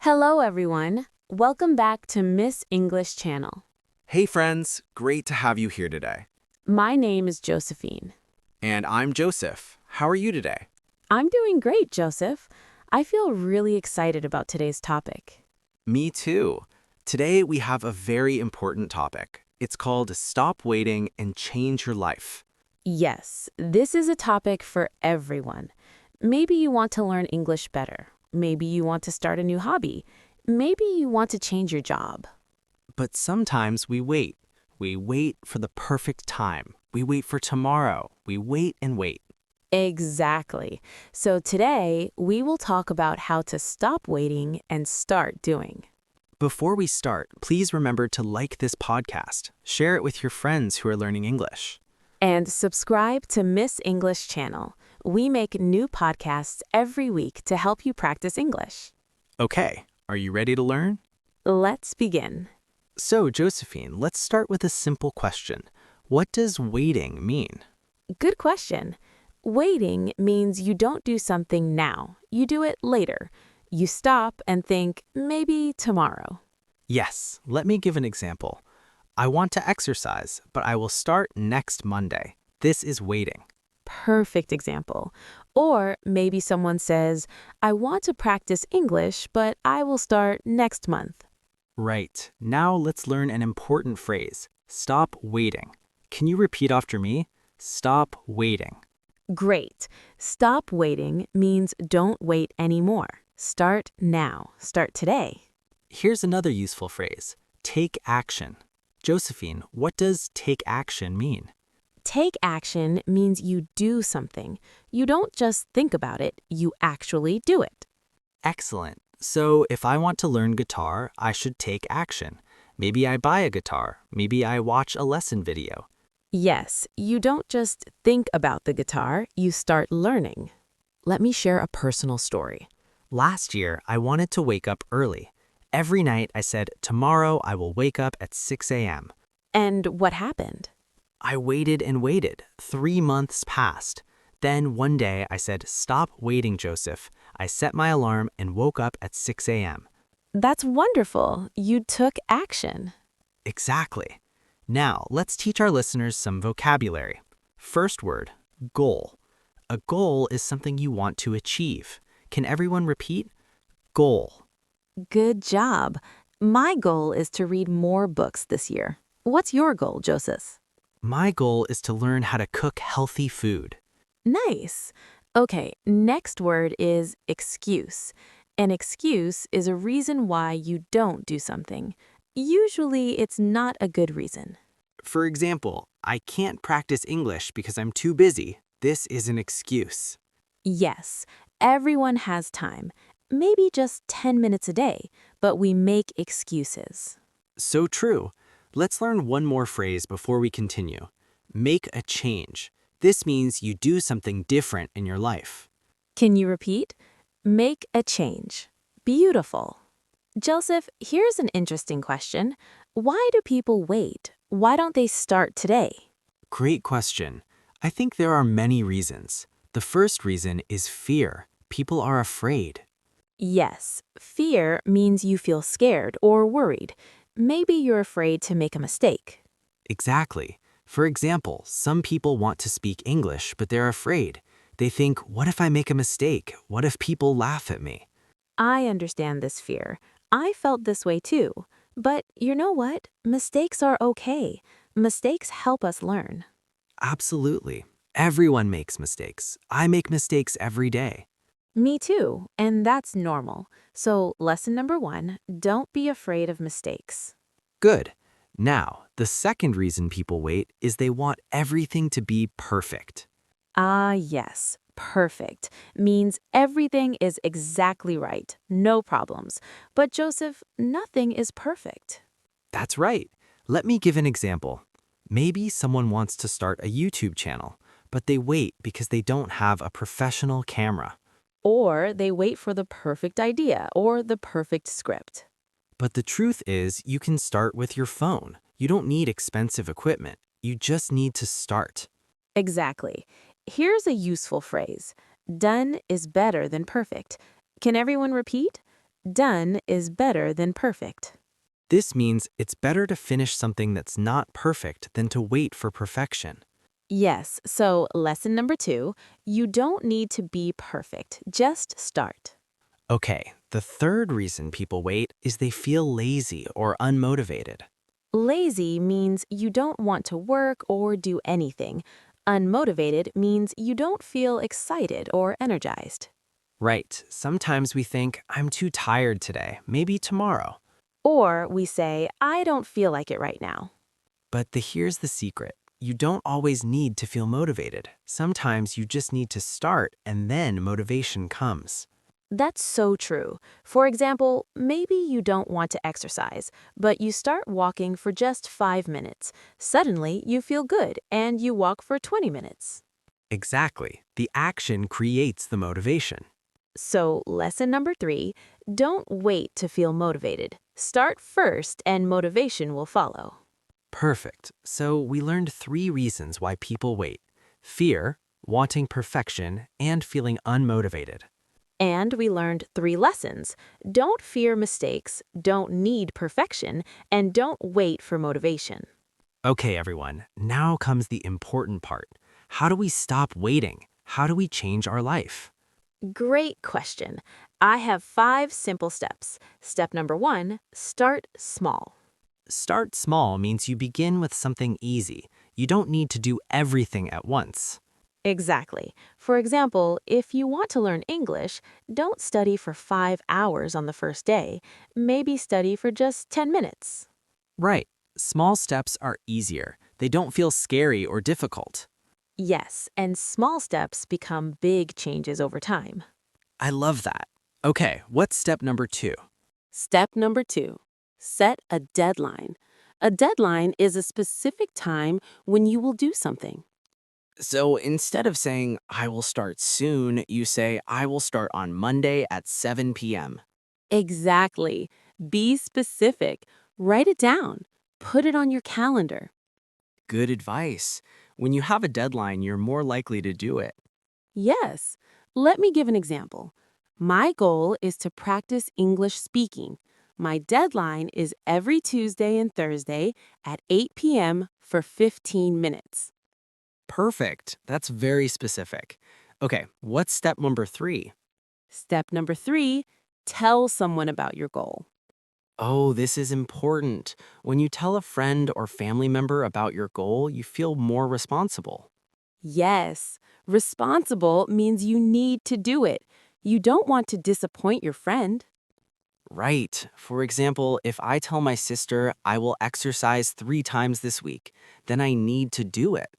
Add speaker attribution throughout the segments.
Speaker 1: Hello, everyone. Welcome back to Miss English Channel.
Speaker 2: Hey friends, great to have you here today.
Speaker 1: My name is Josephine.
Speaker 2: And I'm Joseph. How are you today?
Speaker 1: I'm doing great, Joseph. I feel really excited about today's topic.
Speaker 2: Me too. Today we have a very important topic. It's called Stop Waiting and Change Your Life.
Speaker 1: Yes, this is a topic for everyone. Maybe you want to learn English better. Maybe you want to start a new hobby. Maybe you want to change your job.
Speaker 2: But sometimes we wait. We wait for the perfect time. We wait for tomorrow. We wait and wait.
Speaker 1: Exactly. So today, we will talk about how to stop waiting and start doing.
Speaker 2: Before we start, please remember to like this podcast. Share it with your friends who are learning English.
Speaker 1: And subscribe to Miss English Channel. We make new podcasts every week to help you practice English.
Speaker 2: Okay, are you ready to learn?
Speaker 1: Let's begin.
Speaker 2: So, Josephine, let's start with a simple question. What does waiting mean?
Speaker 1: Good question. Waiting means you don't do something now. You do it later. You stop and think, maybe tomorrow.
Speaker 2: Yes, let me give an example. I want to exercise, but I will start next Monday. This is waiting.
Speaker 1: Perfect example. Or maybe someone says, I want to practice English, but I will start next month.
Speaker 2: Right, now let's learn an important phrase. Stop waiting. Can you repeat after me? Stop waiting.
Speaker 1: Great. Stop waiting means don't wait anymore. Start now. Start today.
Speaker 2: Here's another useful phrase. Take action. Josephine, what does take action mean?
Speaker 1: Take action means you do something. You don't just think about it, you actually do it.
Speaker 2: Excellent. So if I want to learn guitar, I should take action. Maybe I buy a guitar. Maybe I watch a lesson video.
Speaker 1: Yes, you don't just think about the guitar, you start learning. Let me share a personal story.
Speaker 2: Last year, I wanted to wake up early. Every night I said, tomorrow I will wake up at 6 a.m.
Speaker 1: And what happened?
Speaker 2: I waited and waited. 3 months passed. Then one day I said, stop waiting, Joseph. I set my alarm and woke up at 6 a.m.
Speaker 1: That's wonderful. You took action.
Speaker 2: Exactly. Now, let's teach our listeners some vocabulary. First word, goal. A goal is something you want to achieve. Can everyone repeat? Goal.
Speaker 1: Good job. My goal is to read more books this year. What's your goal, Joseph?
Speaker 2: My goal is to learn how to cook healthy food.
Speaker 1: Nice. Okay, next word is excuse. An excuse is a reason why you don't do something. Usually, it's not a good reason.
Speaker 2: For example, I can't practice English because I'm too busy. This is an excuse.
Speaker 1: Yes, everyone has time. Maybe just 10 minutes a day, but we make excuses.
Speaker 2: So true. Let's learn one more phrase before we continue. Make a change. This means you do something different in your life.
Speaker 1: Can you repeat? Make a change. Beautiful. Joseph, here's an interesting question. Why do people wait? Why don't they start today?
Speaker 2: Great question. I think there are many reasons. The first reason is fear. People are afraid.
Speaker 1: Yes, fear means you feel scared or worried. Maybe you're afraid to make a mistake.
Speaker 2: Exactly. For example, some people want to speak English, but they're afraid. They think, what if I make a mistake? What if people laugh at me?
Speaker 1: I understand this fear. I felt this way too. But you know what? Mistakes are okay. Mistakes help us learn.
Speaker 2: Absolutely. Everyone makes mistakes. I make mistakes every day.
Speaker 1: Me too, and that's normal. So, lesson number 1, don't be afraid of mistakes.
Speaker 2: Good. Now, the second reason people wait is they want everything to be perfect.
Speaker 1: Ah, yes, perfect means everything is exactly right, no problems. But Joseph, nothing is perfect.
Speaker 2: That's right. Let me give an example. Maybe someone wants to start a YouTube channel, but they wait because they don't have a professional camera.
Speaker 1: Or they wait for the perfect idea or the perfect script.
Speaker 2: But the truth is, you can start with your phone. You don't need expensive equipment. You just need to start.
Speaker 1: Exactly. Here's a useful phrase. Done is better than perfect. Can everyone repeat? Done is better than perfect.
Speaker 2: This means it's better to finish something that's not perfect than to wait for perfection.
Speaker 1: Yes, so lesson number 2, you don't need to be perfect, just start.
Speaker 2: Okay, the third reason people wait is they feel lazy or unmotivated.
Speaker 1: Lazy means you don't want to work or do anything. Unmotivated means you don't feel excited or energized.
Speaker 2: Right, sometimes we think, I'm too tired today, maybe tomorrow.
Speaker 1: Or we say, I don't feel like it right now.
Speaker 2: But here's the secret. You don't always need to feel motivated. Sometimes you just need to start and then motivation comes.
Speaker 1: That's so true. For example, maybe you don't want to exercise, but you start walking for just 5 minutes. Suddenly, you feel good and you walk for 20 minutes.
Speaker 2: Exactly. The action creates the motivation.
Speaker 1: So, lesson number 3, don't wait to feel motivated. Start first and motivation will follow.
Speaker 2: Perfect. So we learned 3 reasons why people wait: fear, wanting perfection, and feeling unmotivated.
Speaker 1: And we learned 3 lessons. Don't fear mistakes, don't need perfection, and don't wait for motivation.
Speaker 2: Okay, everyone, now comes the important part. How do we stop waiting? How do we change our life?
Speaker 1: Great question. I have 5 simple steps. Step number 1, start small.
Speaker 2: Start small means you begin with something easy. You don't need to do everything at once.
Speaker 1: Exactly. For example, if you want to learn English, don't study for 5 hours on the first day. Maybe study for just 10 minutes.
Speaker 2: Right. Small steps are easier. They don't feel scary or difficult.
Speaker 1: Yes, and small steps become big changes over time.
Speaker 2: I love that. Okay, what's step number 2?
Speaker 1: Step number 2, set a deadline. A deadline is a specific time when you will do something.
Speaker 2: So instead of saying, I will start soon, you say, I will start on Monday at 7 p.m.
Speaker 1: Exactly. Be specific. Write it down. Put it on your calendar.
Speaker 2: Good advice. When you have a deadline, you're more likely to do it.
Speaker 1: Yes. Let me give an example. My goal is to practice English speaking. My deadline is every Tuesday and Thursday at 8 p.m. for 15 minutes.
Speaker 2: Perfect. That's very specific. Okay, what's step number 3?
Speaker 1: Step number 3, tell someone about your goal.
Speaker 2: Oh, this is important. When you tell a friend or family member about your goal, you feel more responsible.
Speaker 1: Yes, responsible means you need to do it. You don't want to disappoint your friend.
Speaker 2: Right. For example, if I tell my sister I will exercise 3 times this week, then I need to do it.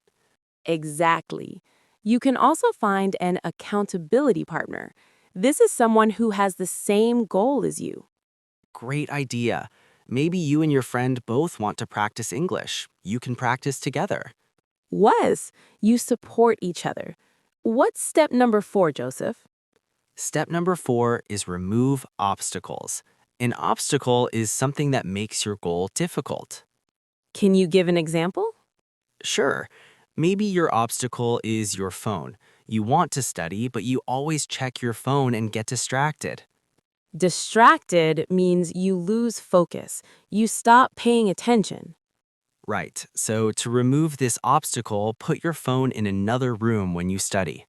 Speaker 1: Exactly. You can also find an accountability partner. This is someone who has the same goal as you.
Speaker 2: Great idea. Maybe you and your friend both want to practice English. You can practice together.
Speaker 1: Was, you support each other. What's step number 4, Joseph?
Speaker 2: Step number 4 is remove obstacles. An obstacle is something that makes your goal difficult.
Speaker 1: Can you give an example?
Speaker 2: Sure, maybe your obstacle is your phone. You want to study, but you always check your phone and get distracted.
Speaker 1: Distracted means you lose focus. You stop paying attention.
Speaker 2: Right, so to remove this obstacle, put your phone in another room when you study.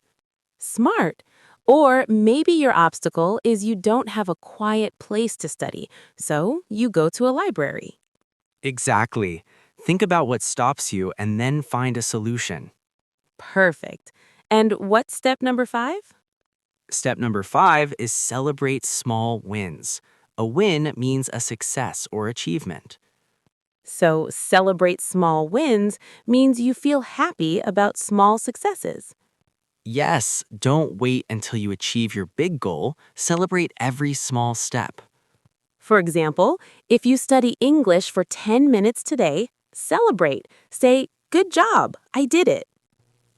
Speaker 1: Smart. Or maybe your obstacle is you don't have a quiet place to study, so you go to a library.
Speaker 2: Exactly. Think about what stops you and then find a solution.
Speaker 1: Perfect. And what's step number 5?
Speaker 2: Step number 5 is celebrate small wins. A win means a success or achievement.
Speaker 1: So, celebrate small wins means you feel happy about small successes.
Speaker 2: Yes, don't wait until you achieve your big goal. Celebrate every small step.
Speaker 1: For example, if you study English for 10 minutes today, celebrate. Say, "Good job, I did it."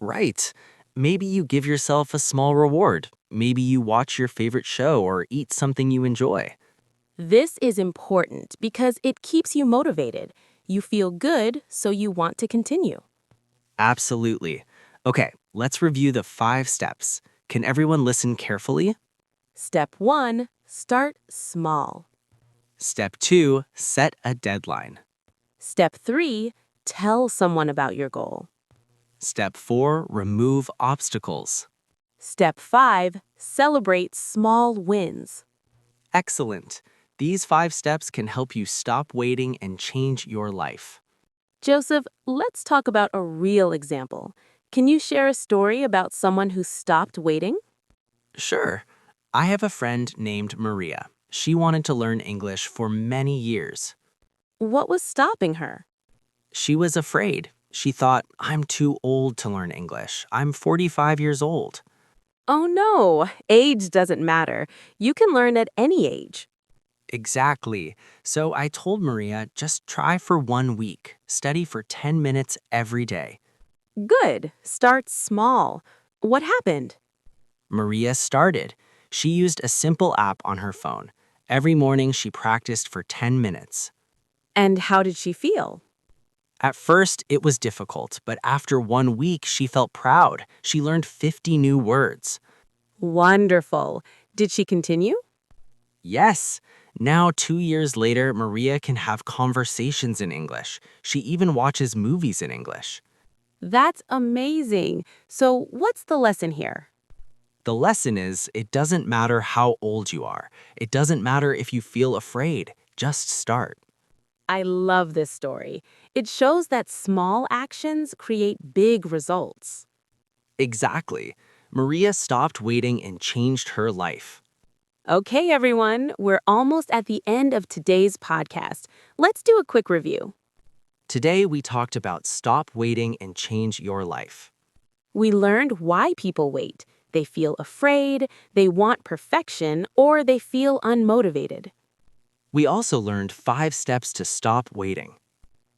Speaker 2: Right. Maybe you give yourself a small reward. Maybe you watch your favorite show or eat something you enjoy.
Speaker 1: This is important because it keeps you motivated. You feel good, so you want to continue.
Speaker 2: Absolutely. Okay, let's review the 5 steps. Can everyone listen carefully?
Speaker 1: Step 1, Start small.
Speaker 2: Step 2, set a deadline.
Speaker 1: Step 3, tell someone about your goal.
Speaker 2: Step 4, remove obstacles.
Speaker 1: Step 5, celebrate small wins.
Speaker 2: Excellent. These 5 steps can help you stop waiting and change your life.
Speaker 1: Joseph, let's talk about a real example. Can you share a story about someone who stopped waiting?
Speaker 2: Sure. I have a friend named Maria. She wanted to learn English for many years.
Speaker 1: What was stopping her?
Speaker 2: She was afraid. She thought, I'm too old to learn English. I'm 45 years old.
Speaker 1: Oh no, age doesn't matter. You can learn at any age.
Speaker 2: Exactly. So I told Maria, just try for 1 week. Study for 10 minutes every day.
Speaker 1: Good. Start small. What happened?
Speaker 2: Maria started. She used a simple app on her phone. Every morning she practiced for 10 minutes.
Speaker 1: And how did she feel?
Speaker 2: At first, it was difficult, but after 1 week, she felt proud. She learned 50 new words.
Speaker 1: Wonderful. Did she continue?
Speaker 2: Yes. Now, 2 years later, Maria can have conversations in English. She even watches movies in English.
Speaker 1: That's amazing. So, what's the lesson here?
Speaker 2: The lesson is, it doesn't matter how old you are. It doesn't matter if you feel afraid. Just start.
Speaker 1: I love this story. It shows that small actions create big results.
Speaker 2: Exactly. Maria stopped waiting and changed her life.
Speaker 1: Okay, everyone, we're almost at the end of today's podcast. Let's do a quick review.
Speaker 2: Today, we talked about stop waiting and change your life.
Speaker 1: We learned why people wait. They feel afraid, they want perfection, or they feel unmotivated.
Speaker 2: We also learned 5 steps to stop waiting.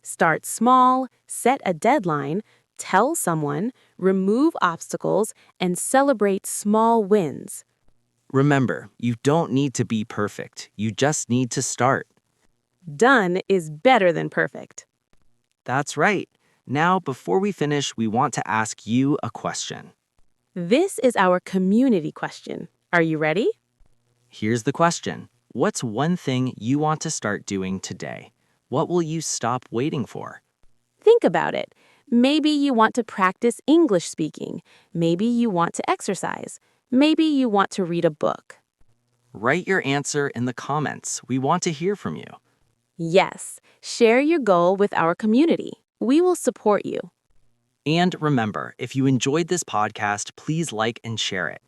Speaker 1: Start small, set a deadline, tell someone, remove obstacles, and celebrate small wins.
Speaker 2: Remember, you don't need to be perfect. You just need to start.
Speaker 1: Done is better than perfect.
Speaker 2: That's right. Now, before we finish, we want to ask you a question.
Speaker 1: This is our community question. Are you ready?
Speaker 2: Here's the question. What's one thing you want to start doing today? What will you stop waiting for?
Speaker 1: Think about it. Maybe you want to practice English speaking. Maybe you want to exercise. Maybe you want to read a book.
Speaker 2: Write your answer in the comments. We want to hear from you.
Speaker 1: Yes, share your goal with our community. We will support you.
Speaker 2: And remember, if you enjoyed this podcast, please like and share it.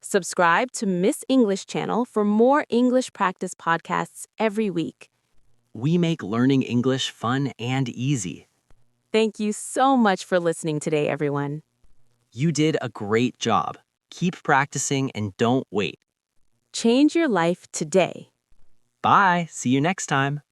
Speaker 1: Subscribe to Miss English channel for more English practice podcasts every week.
Speaker 2: We make learning English fun and easy.
Speaker 1: Thank you so much for listening today, everyone.
Speaker 2: You did a great job. Keep practicing and don't wait.
Speaker 1: Change your life today.
Speaker 2: Bye. See you next time.